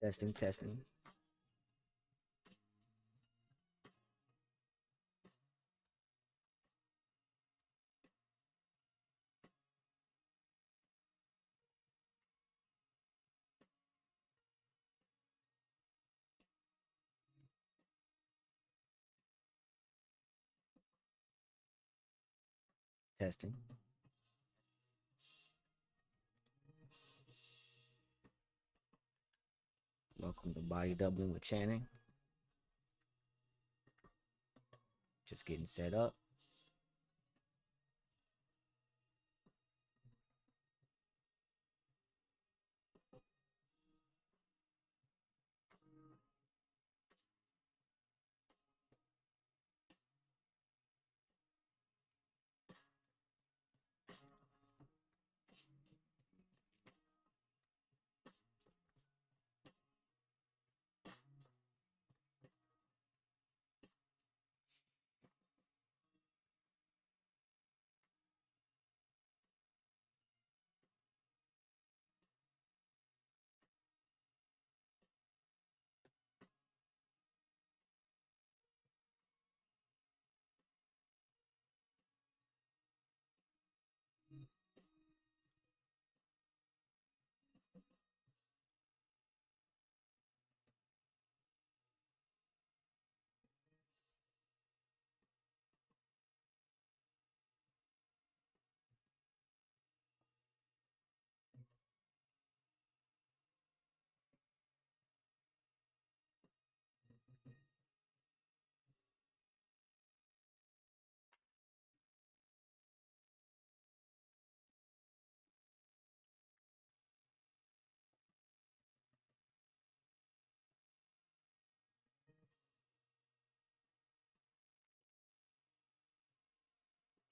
Testing, testing. Testing. Welcome to Body Doubling with Channing. Just getting set up.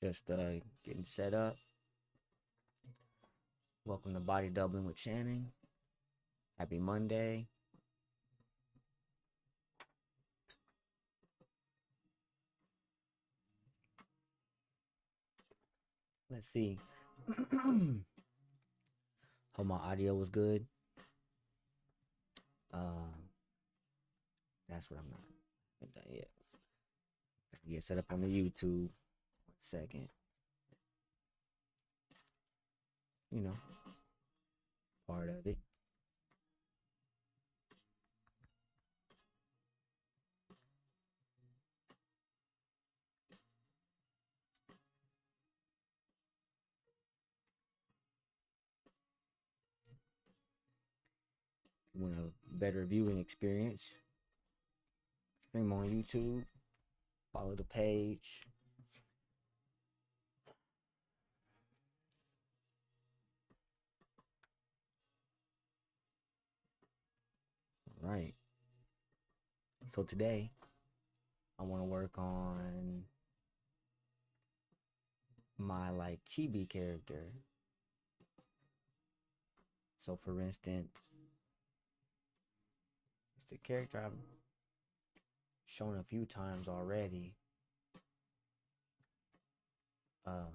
Just getting set up. Welcome to Body Doubling with Channing. Happy Monday. Let's see. Hope my audio was good. That's what I'm not done yet. Gotta get set up on the YouTube. 1 second. You know, part of it. You want a better viewing experience? Stream on YouTube. Follow the page. All right. So today, I want to work on my like chibi character. So for instance, it's the character I've shown a few times already. I'll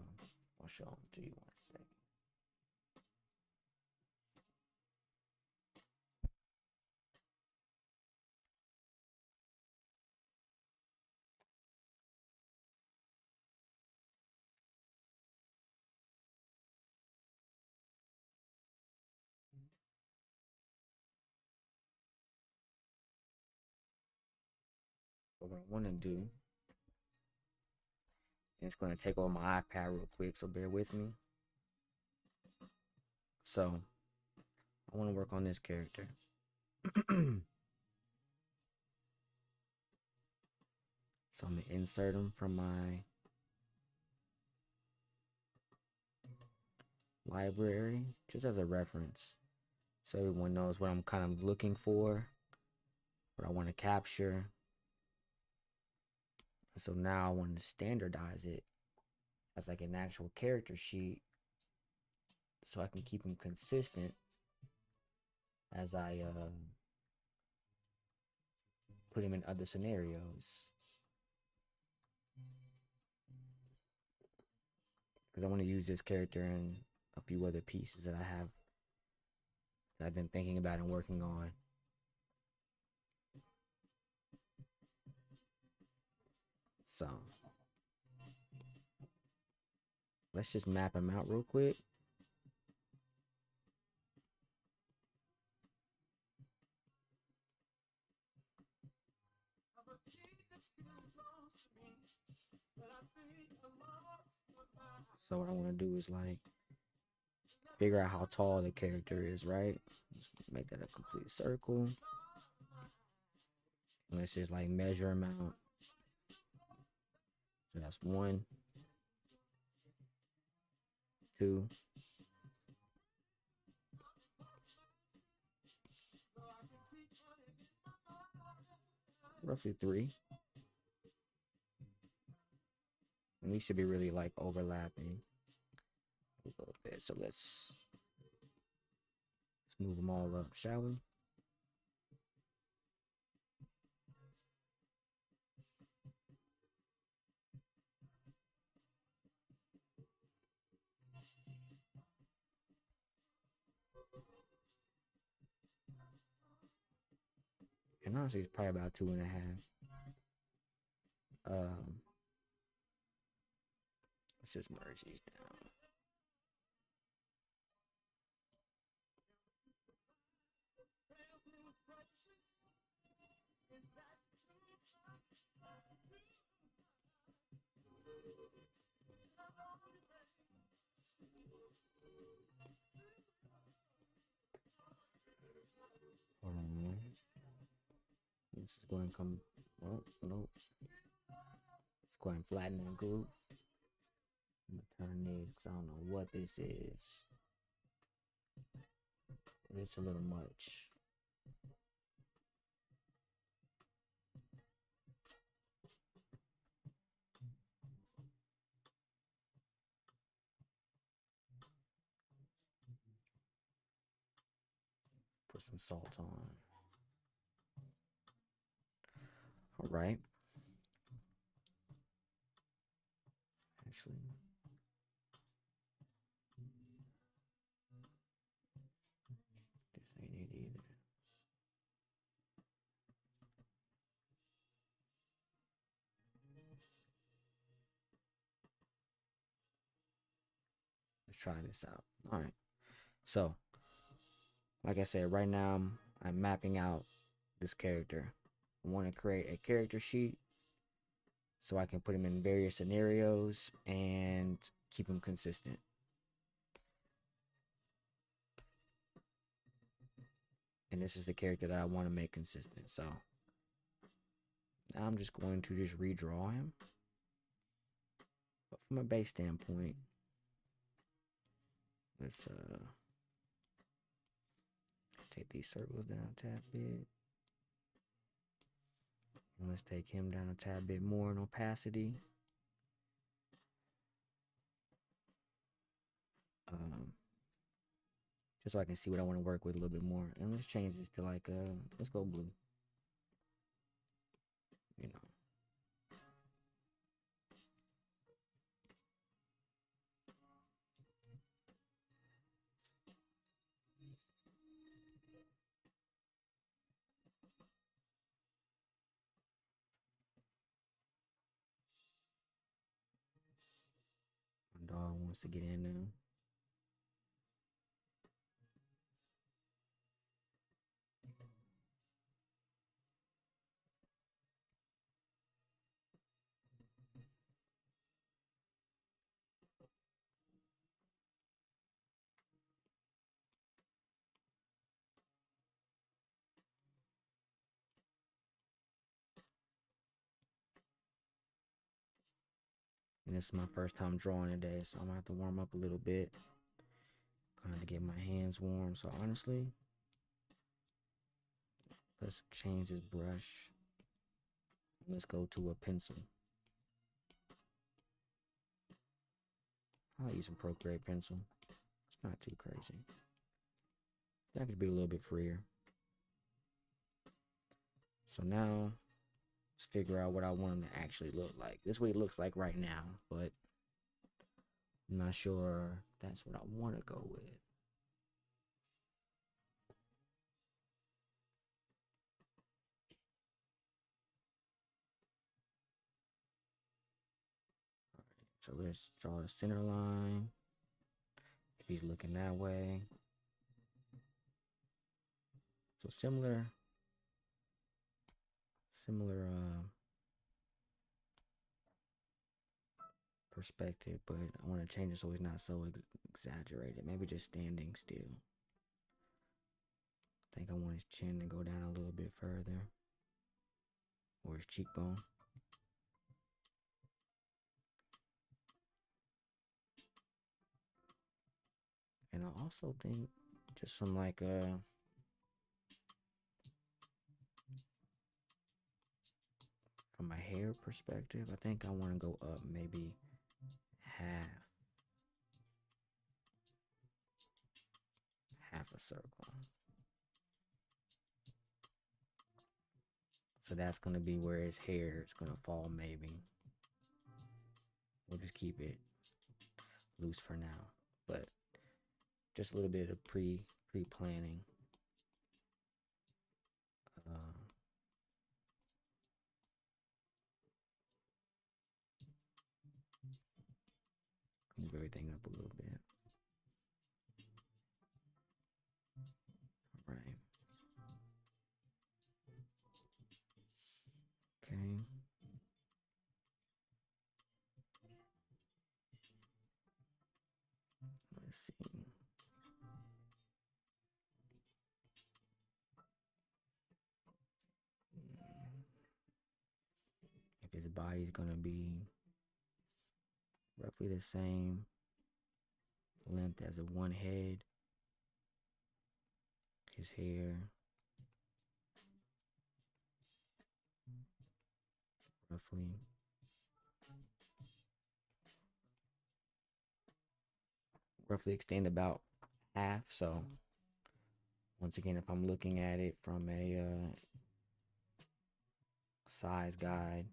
show them to you 1 second. But what I want to do, and it's going to take over my iPad real quick, so bear with me. So I want to work on this character. So I'm going to insert him from my library just as a reference, so everyone knows what I'm kind of looking for, what I want to capture. So now I want to standardize it as like an actual character sheet so I can keep him consistent as I put him in other scenarios. Because I want to use this character in a few other pieces that I have that I've been thinking about and working on. So let's just map him out real quick. So what I want to do is like figure out how tall the character is, right? Just make that a complete circle. And let's just like measure him out. So that's 1, 2, roughly 3. And we should be really like overlapping a little bit. So let's move them all up, shall we? And honestly, it's probably about 2.5. Let's just merge these down. Hold on. This is going to come. Oh, nope. Let's go ahead and flatten that group. I'm gonna turn this because I don't know what this is. It's a little much. Put some salt on. All right. Actually, this ain't it either. Let's try this out. All right. So, like I said, right now I'm mapping out this character. I want to create a character sheet so I can put him in various scenarios and keep him consistent. And this is the character that I want to make consistent. So now I'm just going to just redraw him. But from a base standpoint, let's take these circles down a tad bit. And let's take him down a tad bit more in opacity. Just so I can see what I want to work with a little bit more. And let's change this to like let's go blue. You know. My dog wants to get in now. And this is my first time drawing today, so I'm gonna have to warm up a little bit. Kind of get my hands warm. So honestly, let's change this brush. Let's go to a pencil. I'll use some Procreate pencil. It's not too crazy. That could be a little bit freer. So now let's figure out what I want him to actually look like. This is what he looks like right now, but I'm not sure that's what I want to go with. So let's draw a center line. If he's looking that way. So similar perspective, but I want to change it so he's not so exaggerated. Maybe just standing still. I think I want his chin to go down a little bit further, or his cheekbone. And I also think just from like from a hair perspective, I think I want to go up maybe half a circle. So that's going to be where his hair is going to fall maybe. We'll just keep it loose for now, but just a little bit of pre-planning. Move everything up a little bit. All right. Okay. Let's see. If his body's gonna be roughly the same length as a one head, his hair roughly extend about half. So once again, if I'm looking at it from a size guide,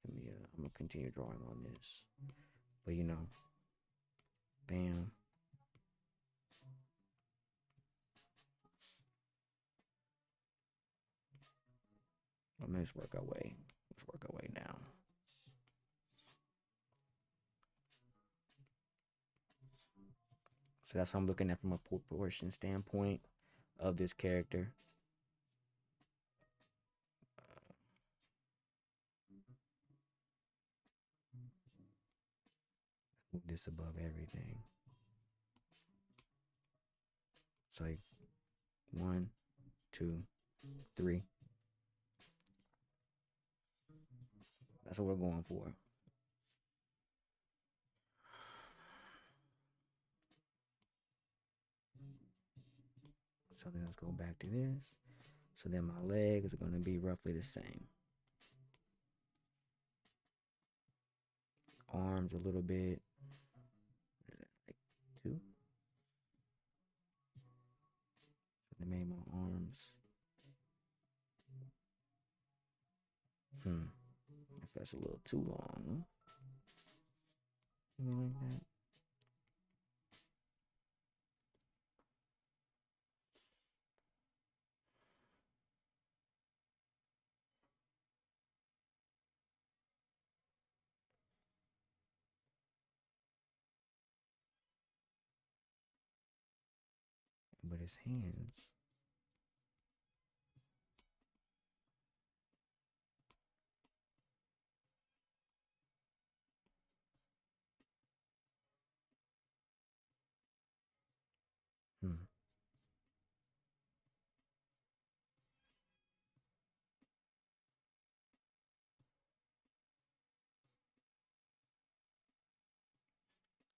I'm gonna continue drawing on this, but you know, bam. Let's work our way. Let's work our way down. So that's what I'm looking at from a proportion standpoint of this character. Move this above everything. So like 1, 2, 3. That's what we're going for. So then let's go back to this. So then my leg is going to be roughly the same. Arms a little bit. Like 2. So they made my arms. If that's a little too long. Something like that. But his hands.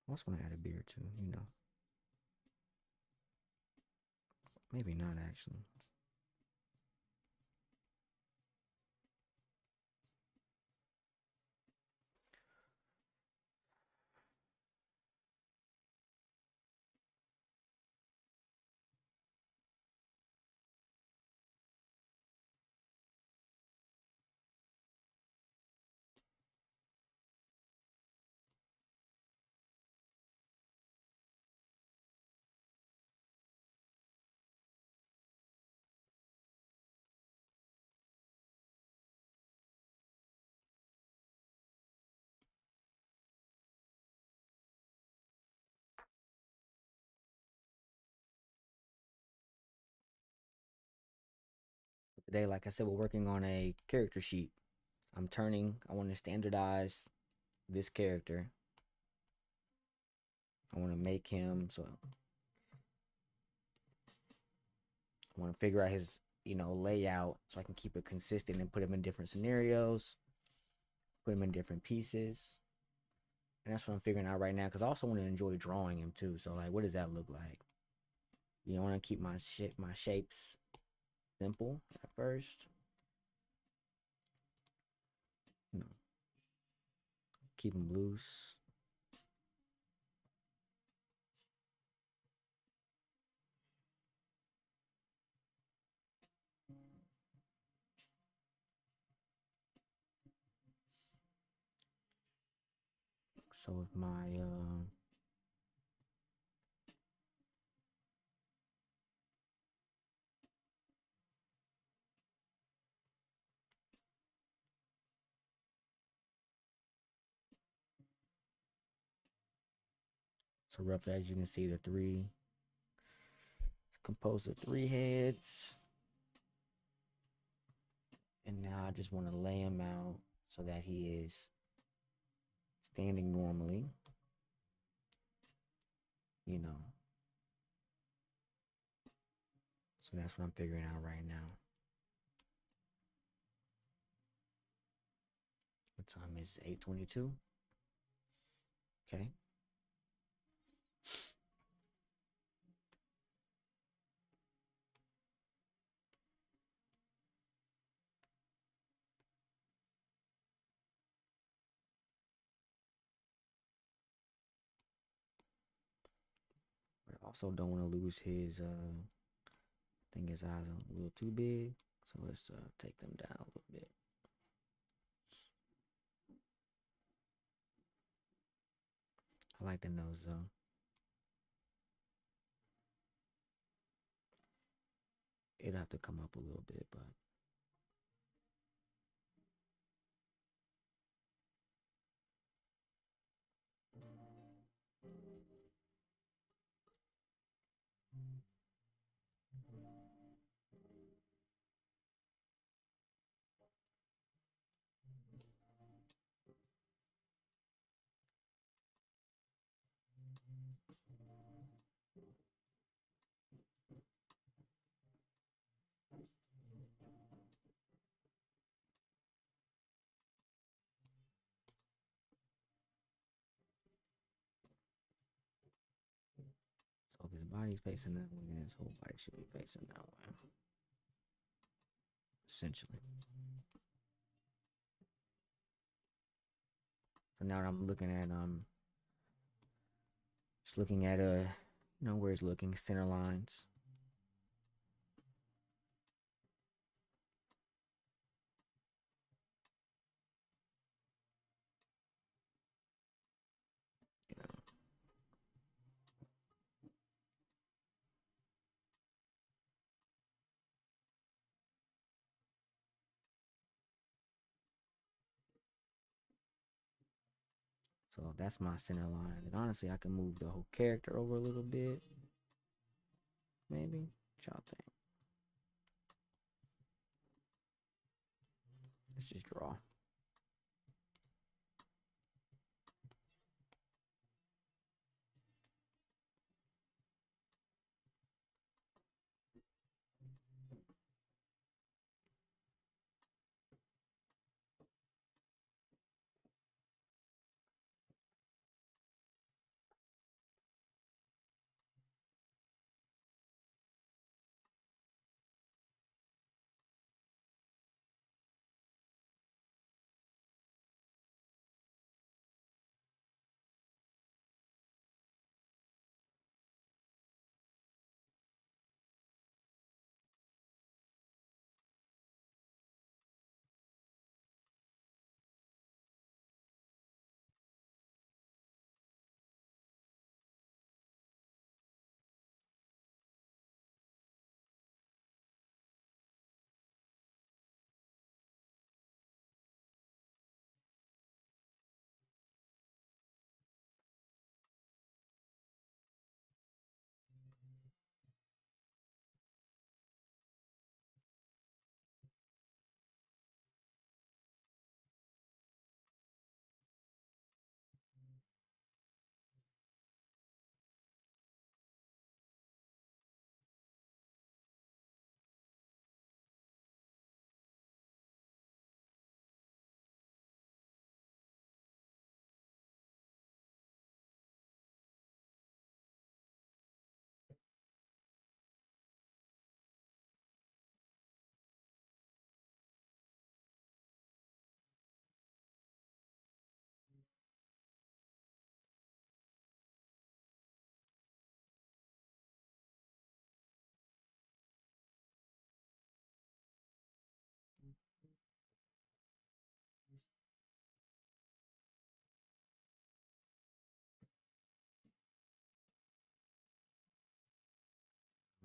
I also want to add a beard too, you know. Maybe not actually. Today, like I said, we're working on a character sheet. I want to standardize this character. I want to make him, so I want to figure out his, layout so I can keep it consistent and put him in different scenarios, put him in different pieces. And that's what I'm figuring out right now because I also want to enjoy drawing him too. So, like, what does that look like? I want to keep my shapes simple at first. Keep them loose. So with my so roughly as you can see, the three it's composed of three heads. And now I just want to lay him out so that he is standing normally. So that's what I'm figuring out right now. What time is it? 8:22? Okay. But I also don't want to lose his I think his eyes are a little too big. So let's take them down a little bit. I like the nose though. It'd have to come up a little bit, but so if his body's facing that way, then his whole body should be facing that way. Essentially. So now I'm looking at just looking at where it's looking, center lines. So that's my center line. And honestly, I can move the whole character over a little bit. Maybe. What y'all think? Let's just draw.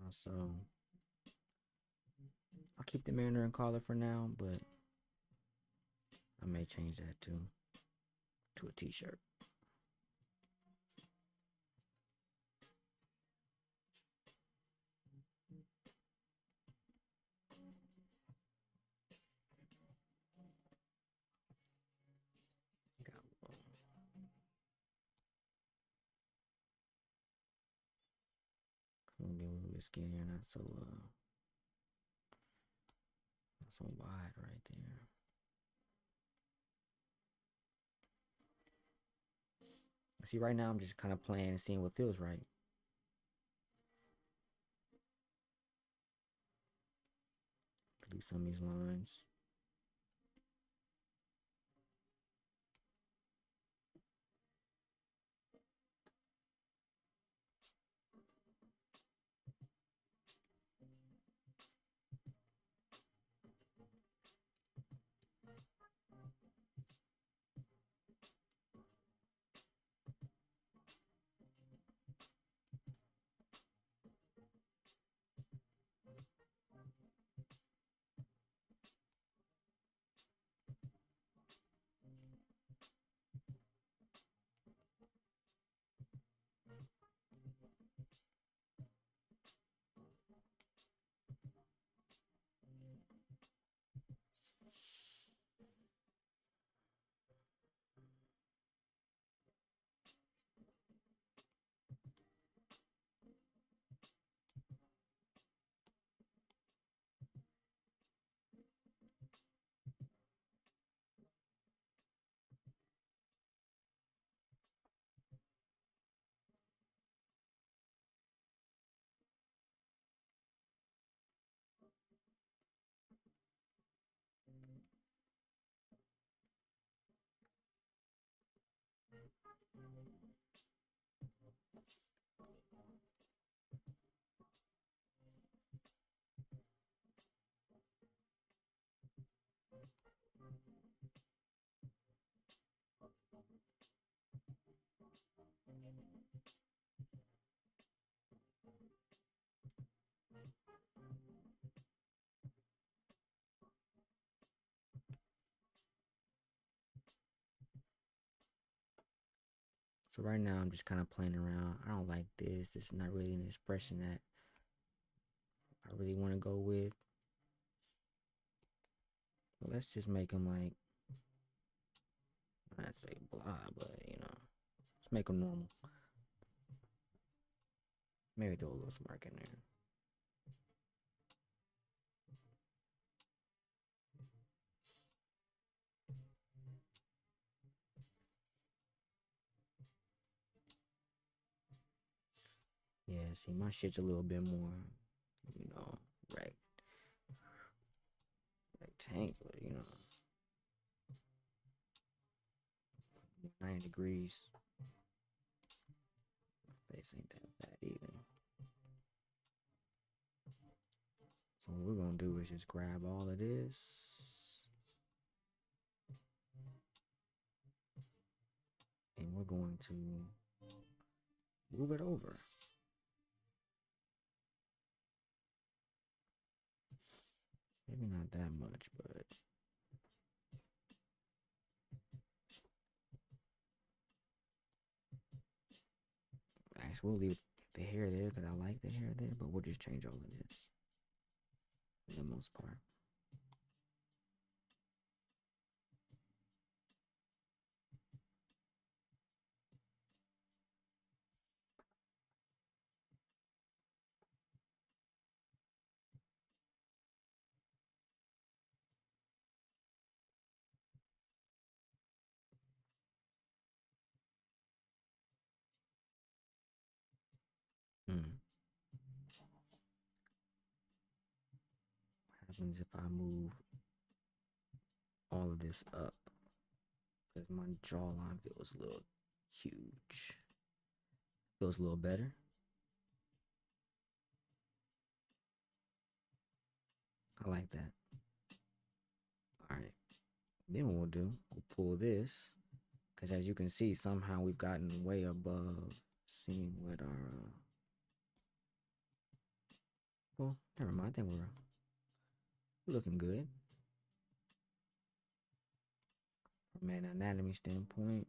So I'll keep the Mandarin collar for now, but I may change that to a t-shirt. Got gonna be a little bit skinnier, not so wide right there. See, right now I'm just kind of playing and seeing what feels right. Delete some of these lines. So right now I'm just kind of playing around. I don't like this. This is not really an expression that I really want to go with. But let's just make them like, I'd say blah, but let's make them normal. Maybe throw a little smirk in there. Yeah, see, my shit's a little bit more, you know, rectangular, 9 degrees. Face ain't that bad either. So what we're gonna do is just grab all of this and we're going to move it over. Maybe not that much, but actually we'll leave the hair there because I like the hair there, but we'll just change all of this for the most part. Hmm. What happens if I move all of this up? Because my jawline feels a little huge. Feels a little better. I like that. Alright. Then what we'll do, we'll pull this. Because as you can see, somehow we've gotten way above seeing what our Well, never mind. I think we're looking good from an anatomy standpoint.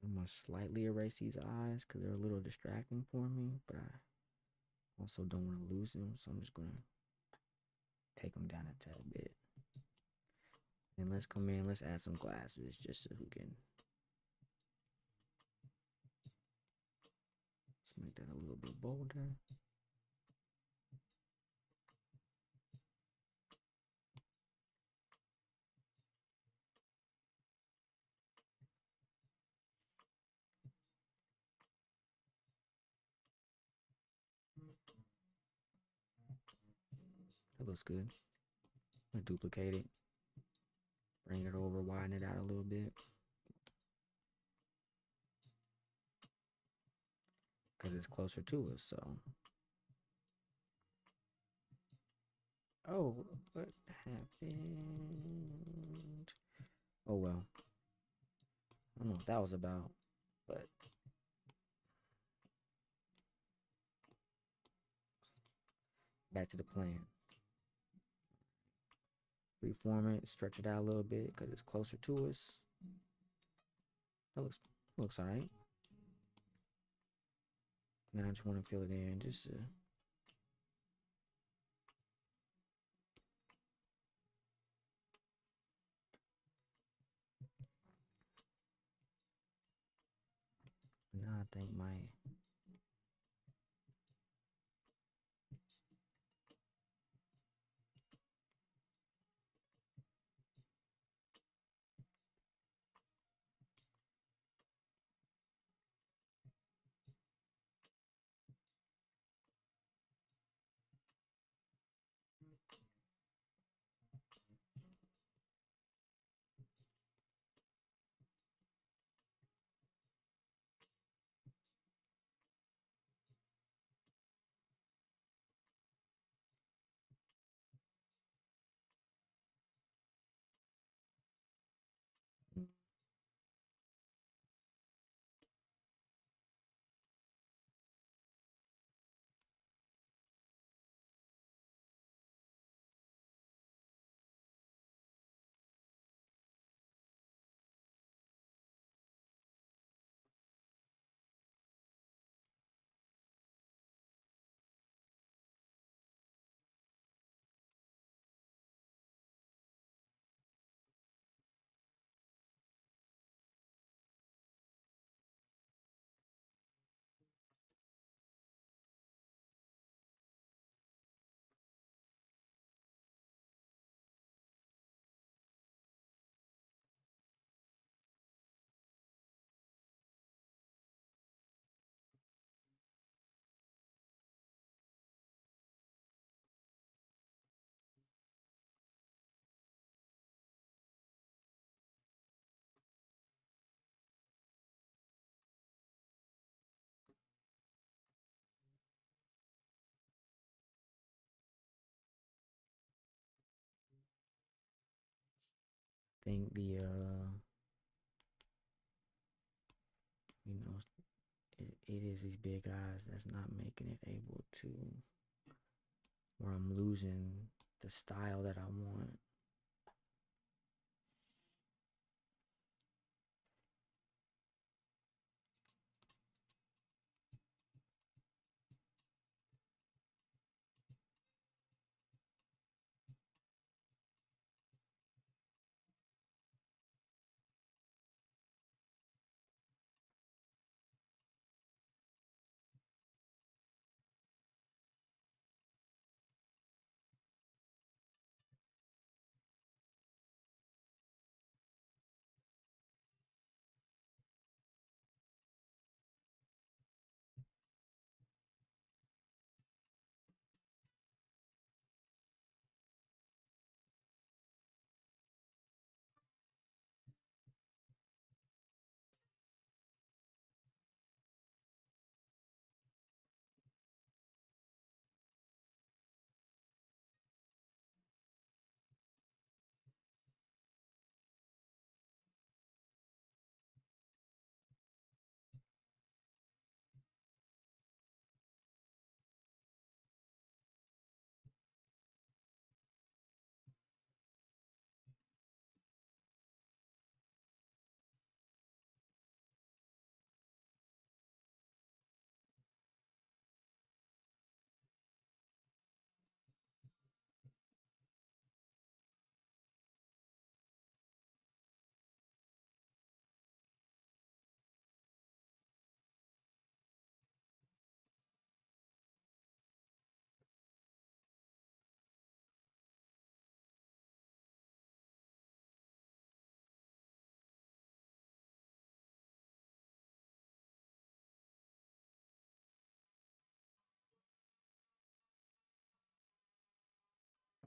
I'm gonna slightly erase these eyes because they're a little distracting for me, but I also don't want to lose them, so I'm just gonna take them down a tad bit. And let's come in, let's add some glasses just so we can. Let's make that a little bit bolder. That looks good. I'm gonna duplicate it, bring it over, widen it out a little bit. Because it's closer to us, so. Oh, what happened? Oh well. I don't know what that was about, but back to the plan. Reform it, stretch it out a little bit because it's closer to us. That looks alright. Now I just want to fill it in, just now I think my think you know it is these big eyes that's not making it able to, where I'm losing the style that I want.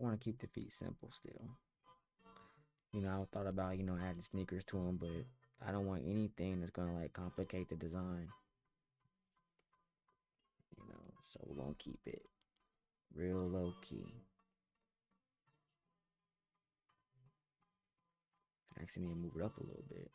want to keep the feet simple still. You know, I thought about, adding sneakers to them, but I don't want anything that's gonna like complicate the design. So we're gonna keep it real low key. Actually, need to move it up a little bit.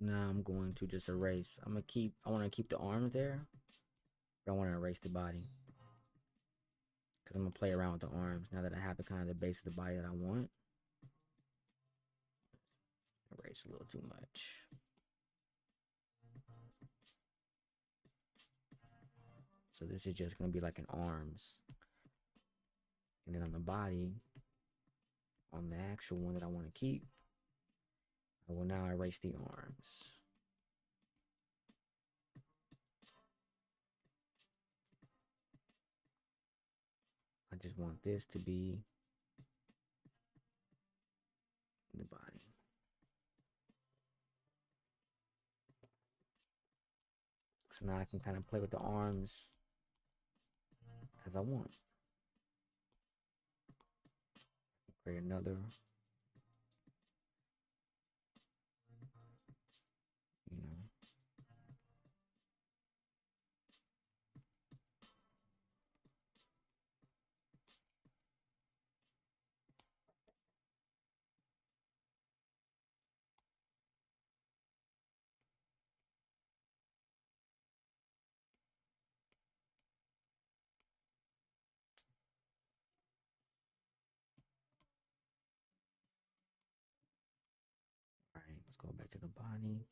Now I'm going to just erase. I want to keep the arms there, but I want to erase the body. Because I'm going to play around with the arms now that I have the kind of the base of the body that I want. Erase a little too much. So this is just going to be like an arms. And then on the body, on the actual one that I want to keep, I will now erase the arms. I just want this to be the body. So now I can kind of play with the arms as I want. Create another, you know. back to the body.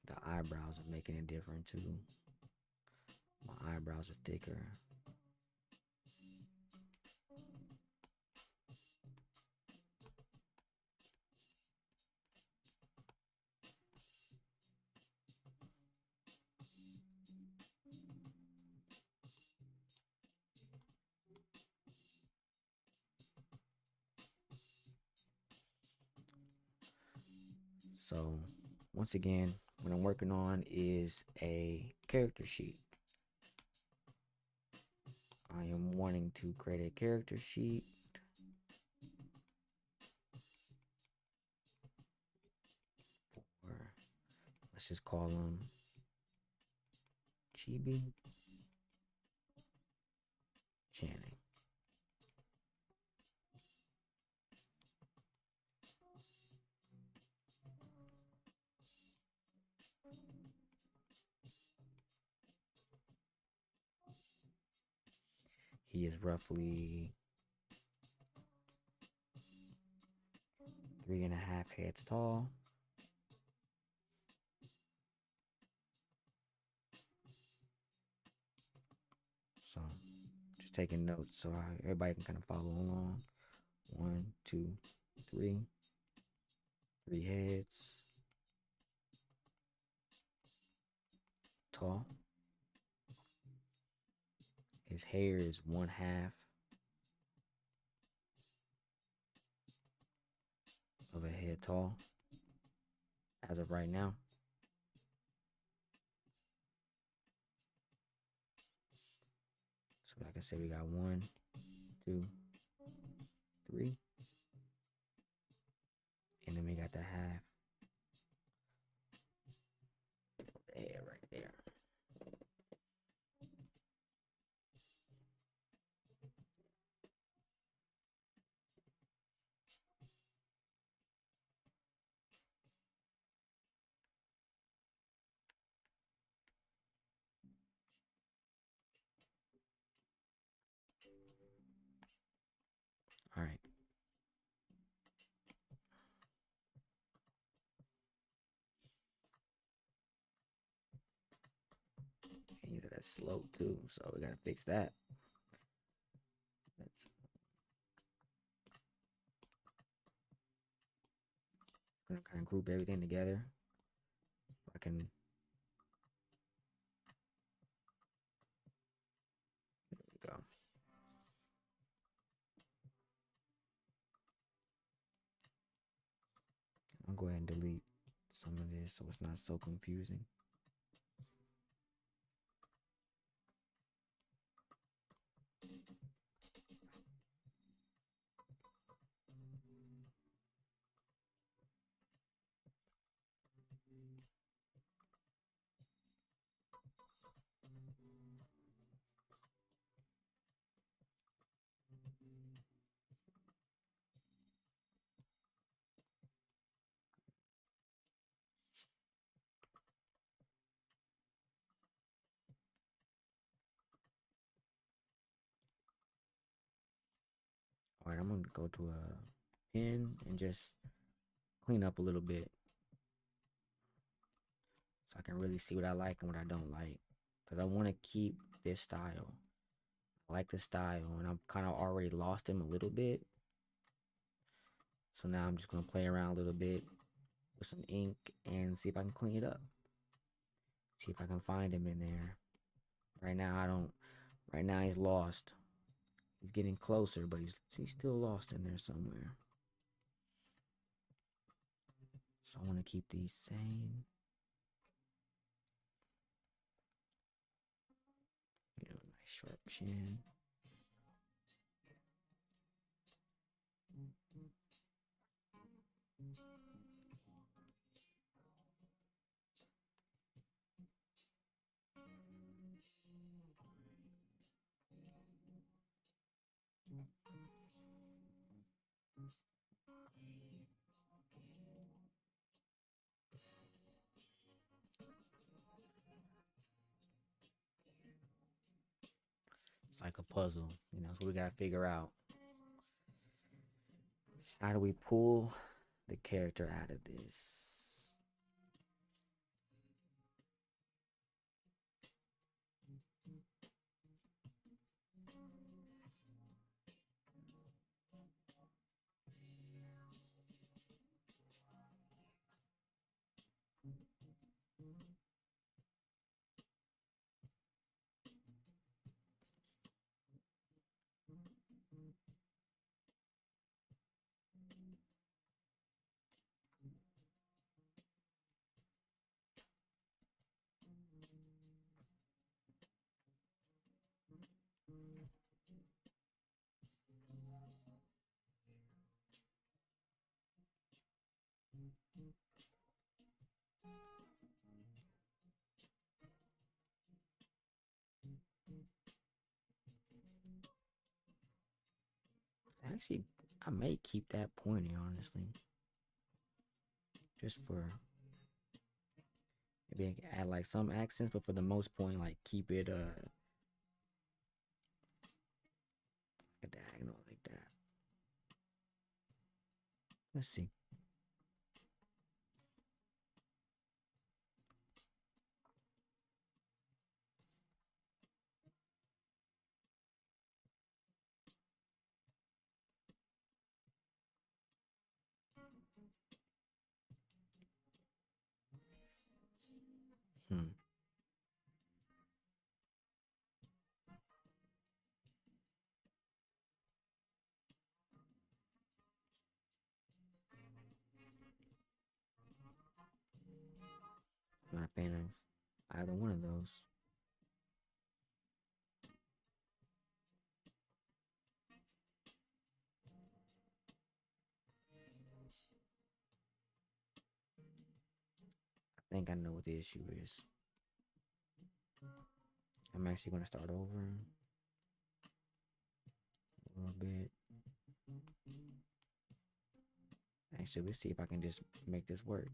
The eyebrows are making it different too. My eyebrows are thicker. So, once again, what I'm working on is a character sheet. I am wanting to create a character sheet for, let's just call him Chibi Channing. He is roughly 3.5 heads tall. So, just taking notes so everybody can kind of follow along. 1, 2, 3. 3 heads. Tall. His hair is 1/2 of a head tall as of right now. So like I said, we got 1, 2, 3. And then we got the half the head right there. All right. And either that slope too, so we gotta fix that. Let's gonna kind of group everything together. I can. There we go. I'll go ahead and delete some of this so it's not so confusing. All right, I'm gonna go to a pen and just clean up a little bit so I can really see what I like and what I don't like. Because I want to keep this style. I like the style, and I'm kind of already lost him a little bit. So now I'm just going to play around a little bit with some ink and see if I can clean it up. See if I can find him in there. Right now, I don't. Right now, he's lost. He's getting closer, but he's still lost in there somewhere. So I want to keep these same. Nice sharp chin. It's like a puzzle, you know. So we gotta figure out how do we pull the character out of this. Actually, I may keep that pointy, honestly, just for maybe I can add like some accents, but for the most point, like keep it a diagonal like that. Let's see. Hmm. Not a fan of either one of those. I think I know what the issue is. I'm actually gonna start over a little bit. Actually, let's see if I can just make this work.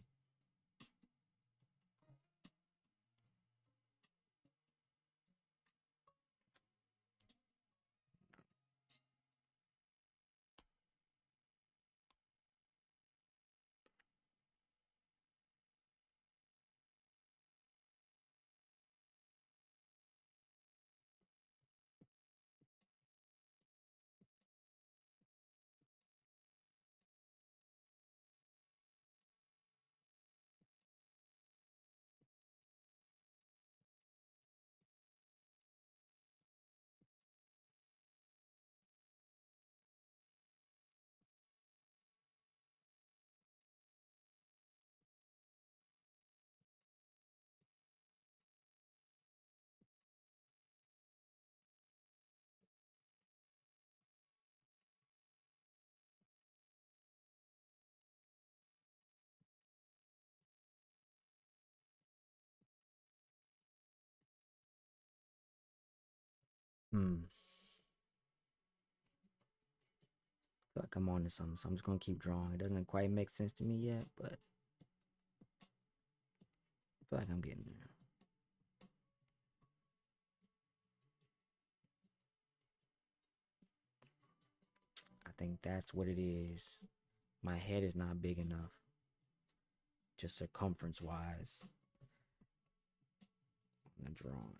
Hmm. I feel like I'm on to something, so I'm just gonna keep drawing. It doesn't quite make sense to me yet, but I feel like I'm getting there. I think that's what it is. My head is not big enough, just circumference wise. On the drawing.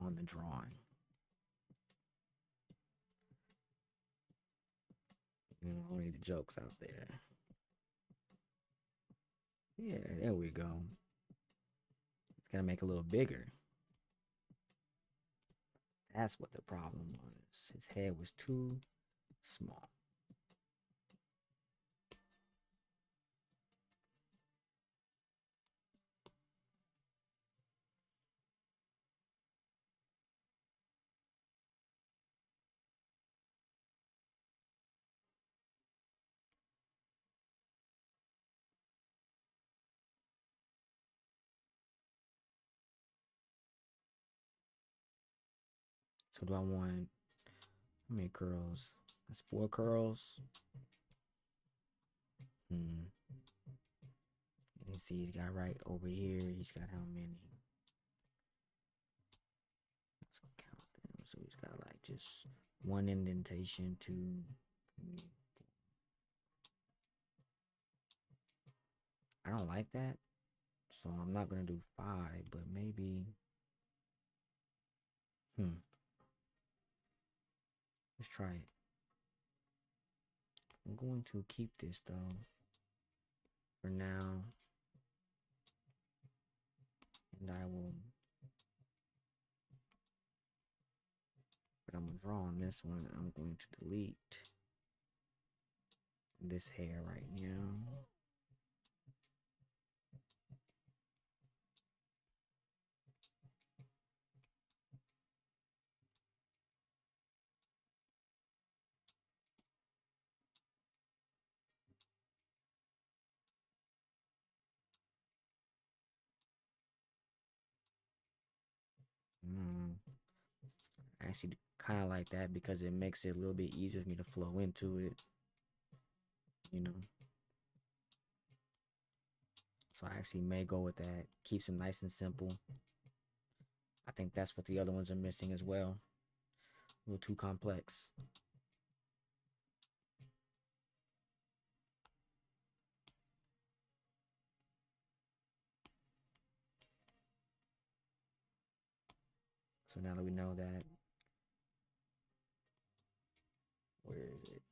On the drawing. You know, only the jokes out there. Yeah, there we go. It's gonna make it a little bigger. That's what the problem was. His head was too small. So do I want how many curls? That's 4 curls. Hmm. And see, he's got right over here. He's got how many? Let's count them. So he's got like just one indentation, two. I don't like that, so I'm not gonna do 5, but maybe. Let's try it. I'm going to keep this though for now, and I will. But I'm gonna draw on this one. I'm going to delete this hair right now. I actually kind of like that because it makes it a little bit easier for me to flow into it, you know. So I actually may go with that. Keeps them nice and simple. I think that's what the other ones are missing as well. A little too complex. So now that we know that, where is it?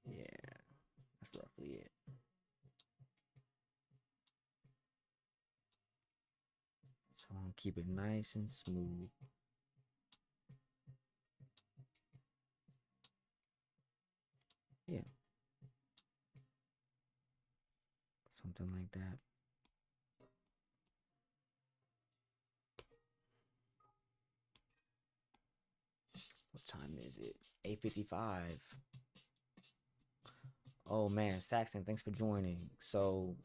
Yeah, that's roughly it. So I'll keep it nice and smooth. Yeah. Something like that. What time is it? 8:55. Oh man, Saxon, thanks for joining. So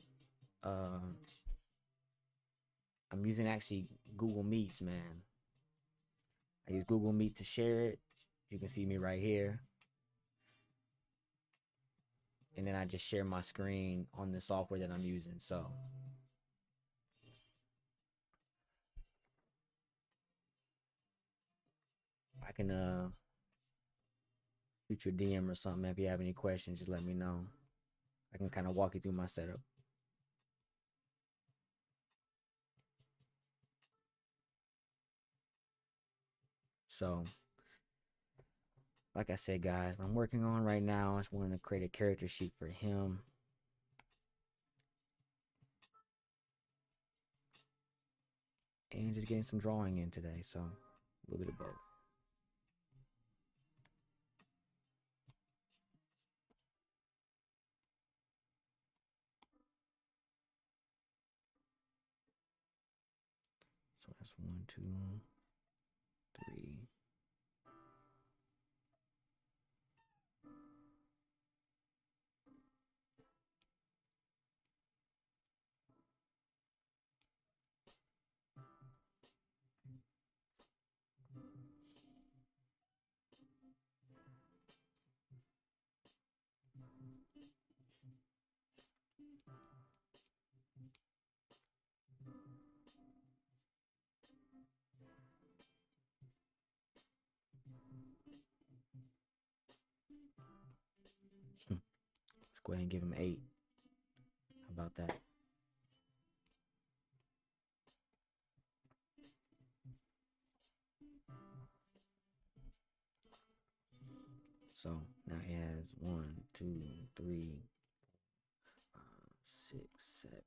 I'm using actually Google Meets, man. I use Google Meet to share it. You can see me right here. And then I just share my screen on the software that I'm using. So I can shoot you a DM or something. If you have any questions, just let me know. I can kind of walk you through my setup. So, like I said, guys, what I'm working on right now is wanting to create a character sheet for him. And just getting some drawing in today. So, a little bit of both. So that's 1, 2, 3. Let's go ahead and give him 8. How about that? So now he has 1, 2, 3, 5, 6, 7,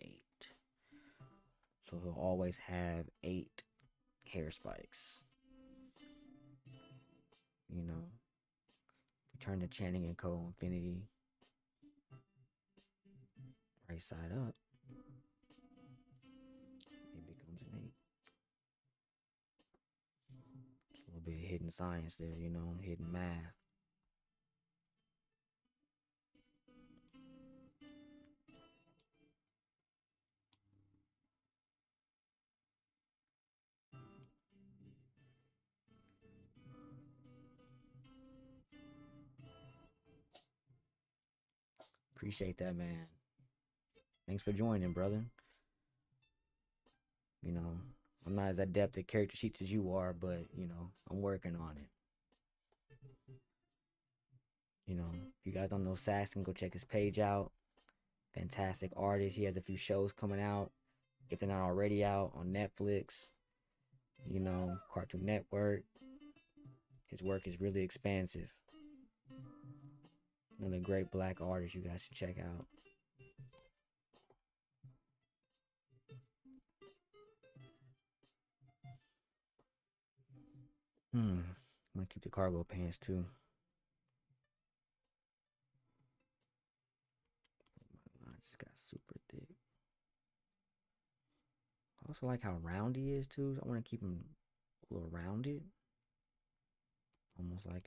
8. So he'll always have 8 hair spikes. You know, turn the Channing and Co. Infinity right side up. It becomes an 8. A little bit of hidden science there, you know, hidden math. Appreciate that, man. Thanks for joining, brother. You know, I'm not as adept at character sheets as you are, but I'm working on it. If you guys don't know Saxon, go check his page out. Fantastic artist. He has a few shows coming out, if they're not already out, on Netflix, Cartoon Network. His work is really expansive. Another great black artist you guys should check out. I'm gonna keep the cargo pants too. My line just got super thick. I also like how round he is too. I want to keep him a little rounded, almost like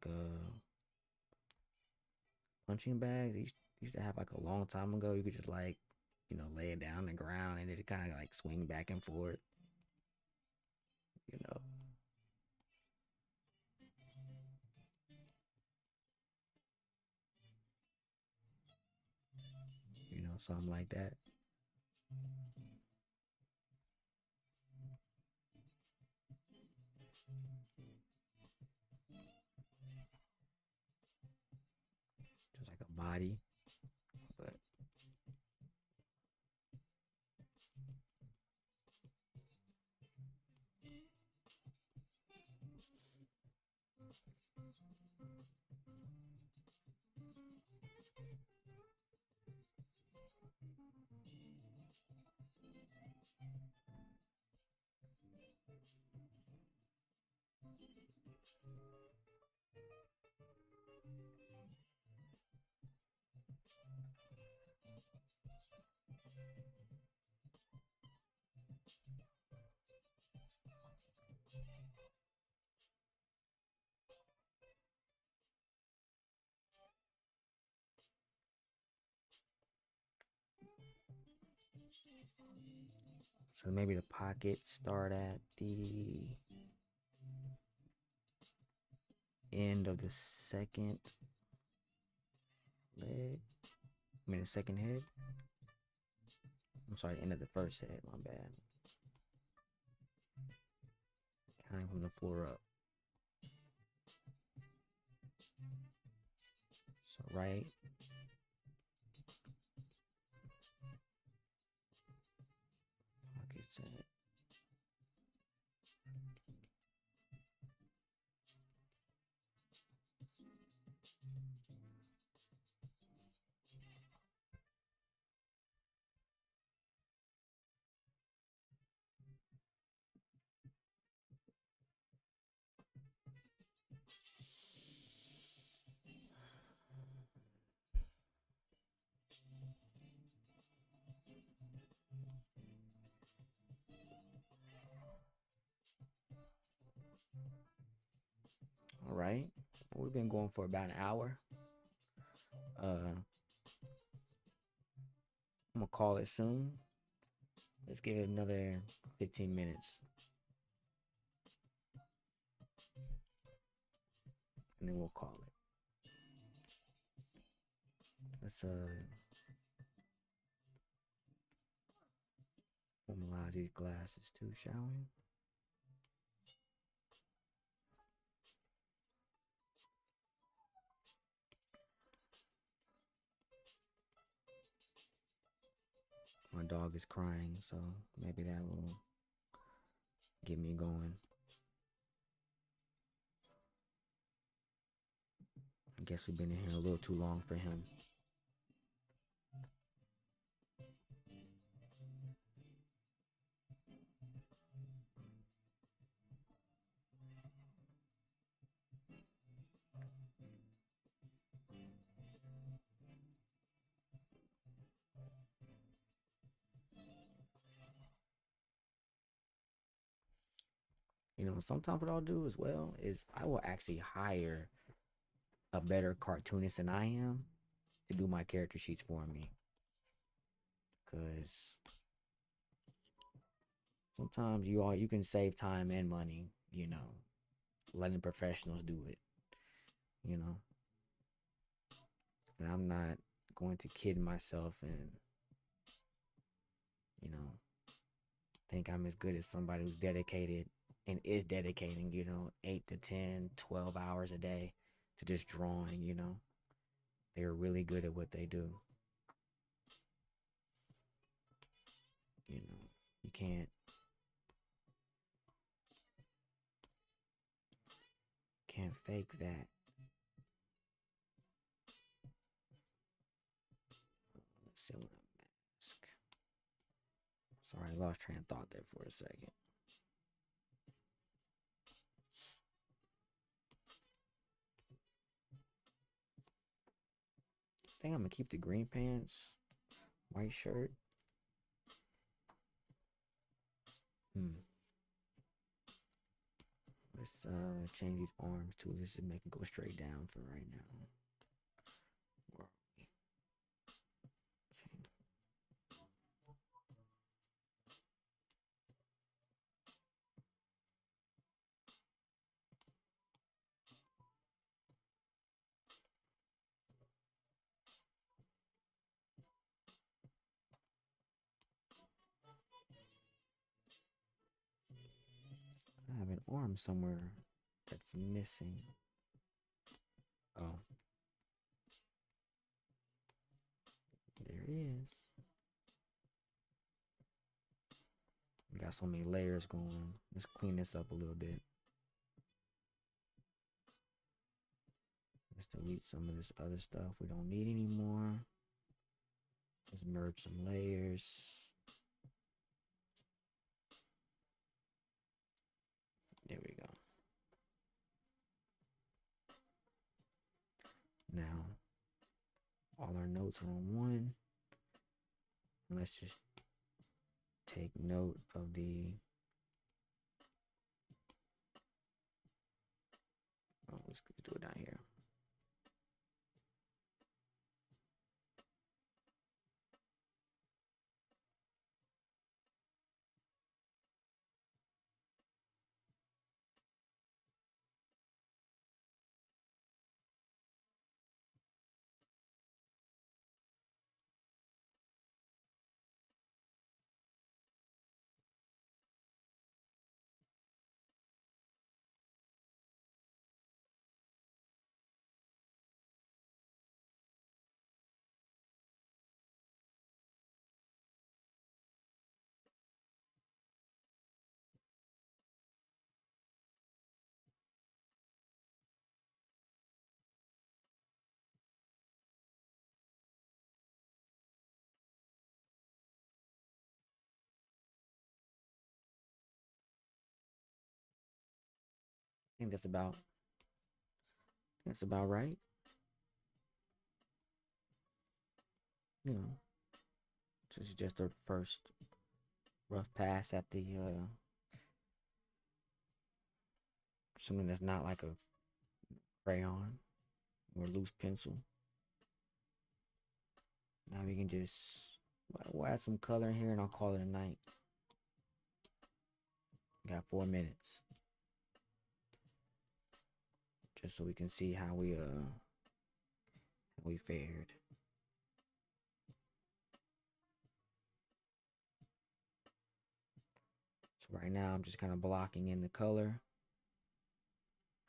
those punching bags. They used to have like a long time ago. You could just lay it down on the ground and it kind of like swing back and forth. You know. Something like that. Just like a body, but so maybe the pockets start at the end of the second leg. I mean the second head. I'm sorry, end of the first head. My bad. Counting from the floor up. So right. Pockets at. All right. We've been going for about an hour. I'm gonna call it soon. Let's give it another 15 minutes. And then we'll call it. Let's normalize these glasses too, shall we? My dog is crying, so maybe that will get me going. I guess we've been in here a little too long for him. Sometimes what I'll do as well is I will actually hire a better cartoonist than I am to do my character sheets for me. Because sometimes you can save time and money, letting professionals do it, you know. And I'm not going to kid myself and you know, think I'm as good as somebody who's dedicated and is dedicating, 8 to 10, 12 hours a day to just drawing. They're really good at what they do. You know, you can't fake that. Let's see what I mask. Sorry, I lost train of thought there for a second. I think I'm gonna keep the green pants, white shirt. Let's change these arms too. This is make it go straight down for right now. Where are we? Okay. I have an arm somewhere that's missing. Oh, there it is. We got so many layers going. Let's clean this up a little bit. Let's delete some of this other stuff we don't need anymore. Let's merge some layers. There we go. Now, all our notes are on one. Let's just take note of the let's do it down here. I think that's about right. This is just a first rough pass at the something that's not like a crayon or loose pencil. Now we can just we'll add some color in here and I'll call it a night. Got 4 minutes. Just so we can see how we fared. So right now I'm just kind of blocking in the color.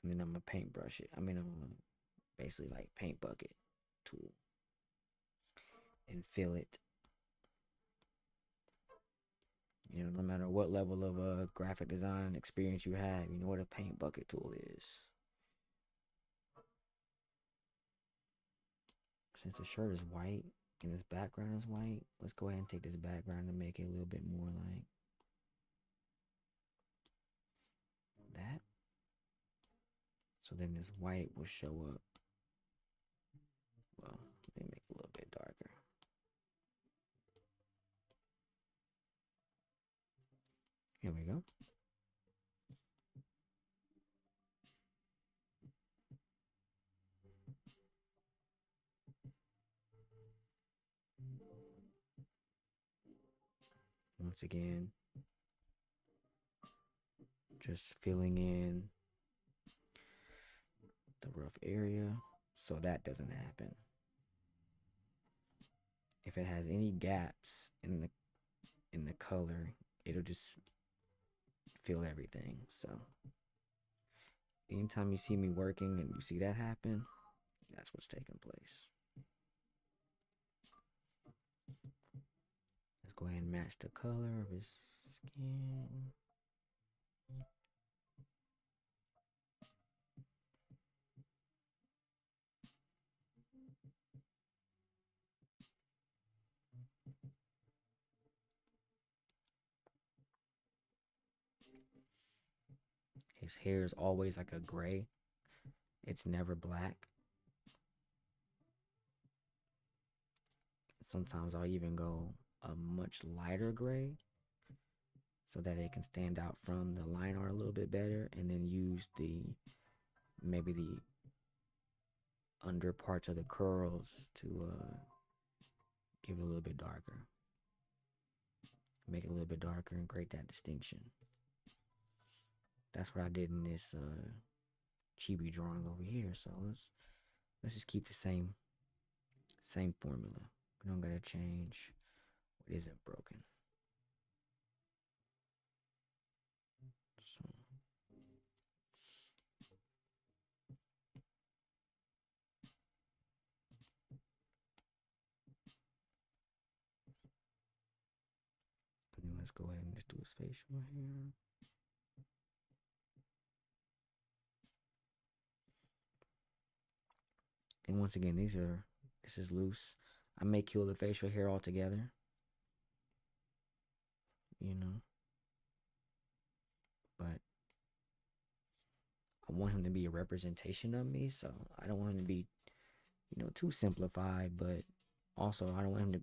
And then I'm gonna paintbrush it. I'm gonna basically like paint bucket tool and fill it. No matter what level of graphic design experience you have, you know what a paint bucket tool is. Since the shirt is white and this background is white, let's go ahead and take this background and make it a little bit more like that. So then this white will show up. Well, let me make it a little bit darker. Here we go. Once again, just filling in the rough area so that doesn't happen. If it has any gaps in in the color, it'll just fill everything. So anytime you see me working and you see that happen, that's what's taking place. Let's go ahead and match the color of his skin. His hair is always like a gray. It's never black. Sometimes I'll even go a much lighter gray so that it can stand out from the line art a little bit better, and then use maybe the under parts of the curls to give it a little bit darker. Make it a little bit darker and create that distinction. That's what I did in this chibi drawing over here. So let's just keep the same formula. We don't gotta change what isn't broken. So let's go ahead and just do his facial hair. And once again, this is loose. I may kill the facial hair altogether, but I want him to be a representation of me, so I don't want him to be, too simplified, but also I don't want him to,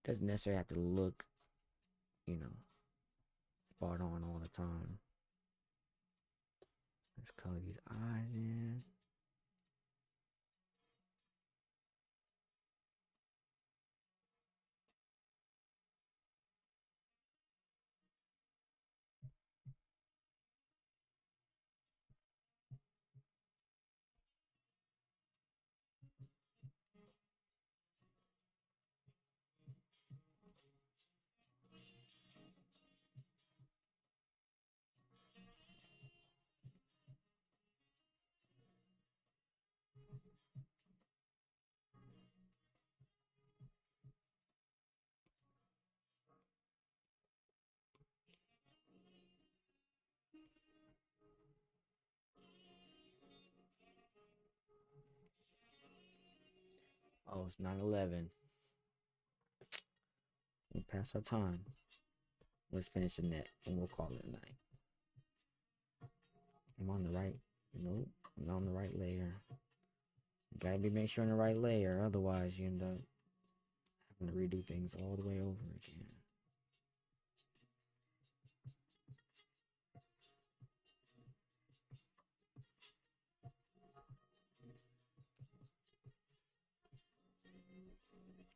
doesn't necessarily have to look, spot on all the time. Let's color these eyes in. Oh, it's 9/11. We passed our time. Let's finish the net and we'll call it a night. I'm on the right. Nope, I'm not on the right layer. You gotta make sure on the right layer, otherwise you end up having to redo things all the way over again.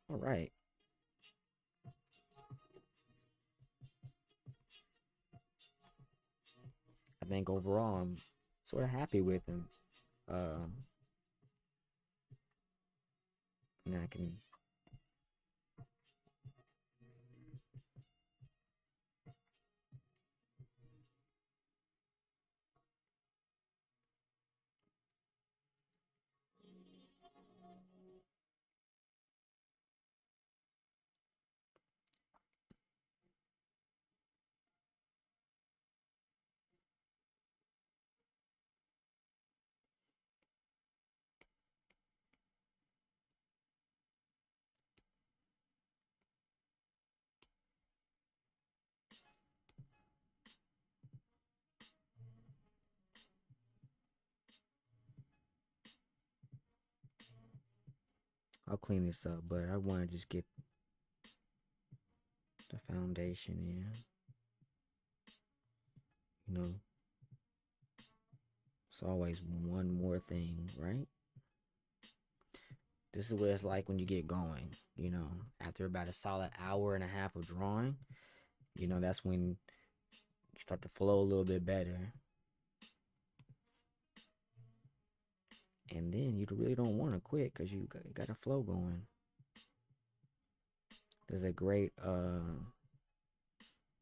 All right. I think overall I'm sort of happy with him. And I can I'll clean this up, but I want to just get the foundation in. It's always one more thing, right? This is what it's like when you get going, after about a solid hour and a half of drawing, that's when you start to flow a little bit better. And then you really don't want to quit because you got a flow going. There's a great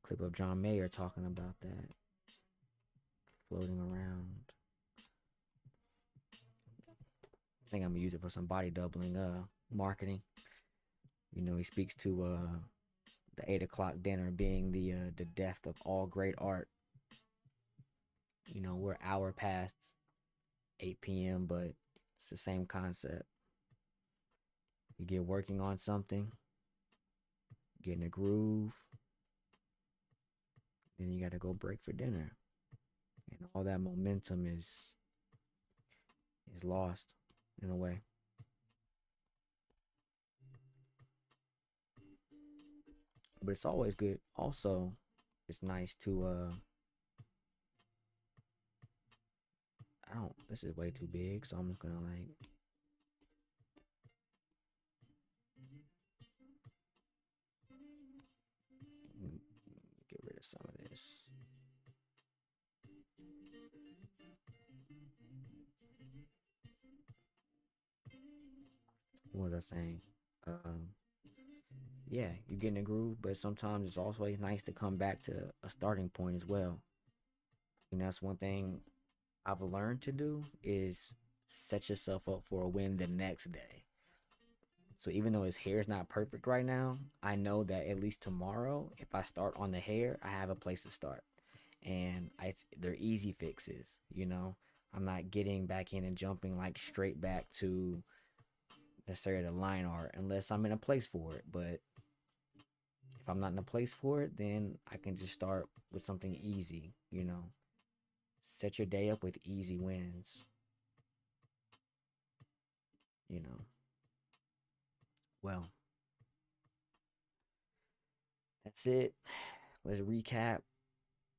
clip of John Mayer talking about that, floating around. I think I'm gonna use it for some body doubling marketing. You know, he speaks to the 8 o'clock dinner being the death of all great art. You know, we're an hour past 8 p.m., but it's the same concept. You get working on something, get in a groove, then you got to go break for dinner, and all that momentum is lost in a way. But it's always good. Also, it's nice to I don't. This is way too big, so I'm just gonna like get rid of some of this. What was I saying? Um, yeah, you get in a groove, but sometimes it's always nice to come back to a starting point as well. You know, that's one thing I've learned to do is set yourself up for a win the next day. So even though his hair is not perfect right now, I know that at least tomorrow, if I start on the hair, I have a place to start. And they're easy fixes, you know. I'm not getting back in and jumping like straight back to necessarily the line art unless I'm in a place for it. But if I'm not in a place for it, then I can just start with something easy, you know. Set your day up with easy wins, you know. Well, that's it. Let's recap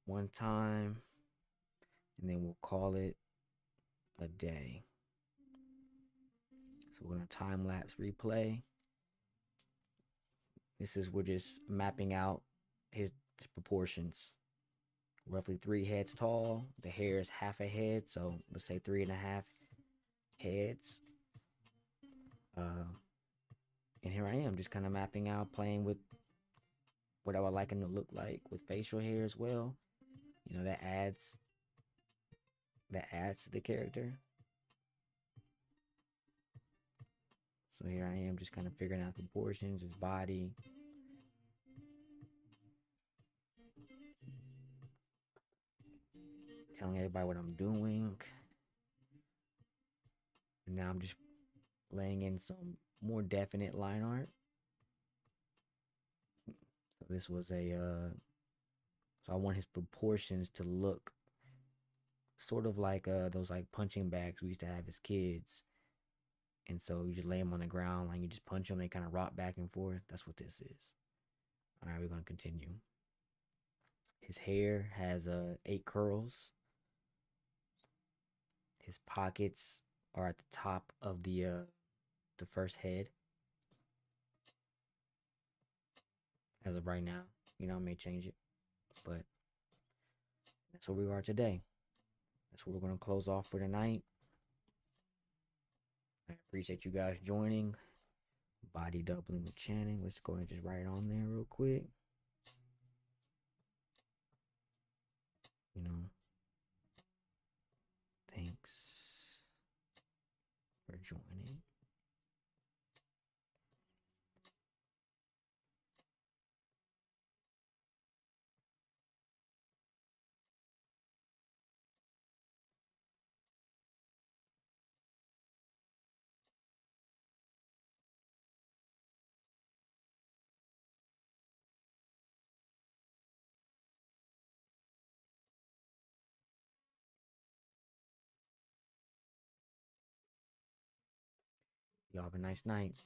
one time and then we'll call it a day. So we're going to time lapse replay. We're just mapping out his proportions. Roughly 3 heads tall. The hair is half a head, so let's say 3.5 heads. And here I am, just kind of mapping out, playing with what I would like him to look like with facial hair as well. You know, that adds to the character. So here I am, just kind of figuring out proportions, his body. Telling everybody what I'm doing. And now I'm just laying in some more definite line art. So this was so I want his proportions to look sort of like those like punching bags we used to have as kids. And so you just lay them on the ground, like you just punch them, they kind of rock back and forth. That's what this is. All right, we're gonna continue. His hair has 8 curls. His pockets are at the top of the first head. As of right now, you know, I may change it, but that's where we are today. That's where we're gonna close off for tonight. I appreciate you guys joining. Body doubling with Channing. Let's go ahead and just write it on there real quick. You know, thanks for joining. Y'all have a nice night.